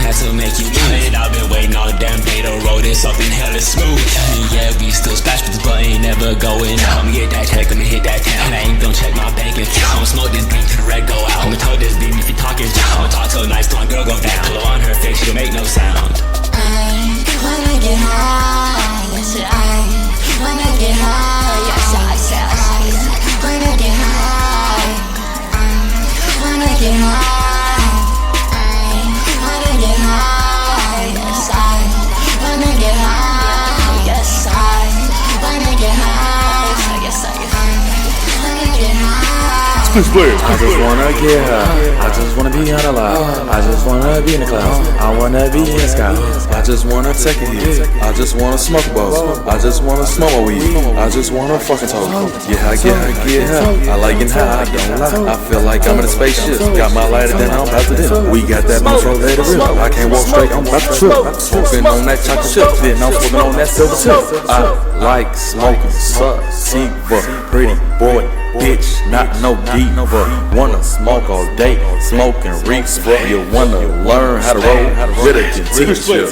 had to make you move. I've been waiting all damn day to roll this up in hella smooth. Yeah, we still splash, but the button ain't never going out. I'ma get that check, I'ma hit that town. I ain't gon' check my bank account. I'ma smoke this beat till the red go out. I'ma told this beat if you talking down. I'ma talk to a nice, till my girl go down. Pillow on her face, she'll make no sound. I wanna get high. Yes, I wanna get high. Yes, I said I wanna get high. I wanna get high. Splish. I just wanna get high. I just wanna be unalive. I just wanna be in the clouds. I wanna be in the sky. I just wanna take a hit. I just wanna smoke a bowl. I just wanna smoke a weed. I just wanna fucking talk. Get high, get high, get high. I like getting high, I don't lie. I feel like I'm in a spaceship. Got my lighter, then I'm about to dip. We got that control, let it rip. I can't walk straight, I'm about to trip. Smoking on that chocolate chip, then I'm smoking on that silver tip. I like smoking, sativa, pretty boy. Bitch, not no diva. Wanna smoke all day, smoking reeks. You wanna learn how to roll with a teacher.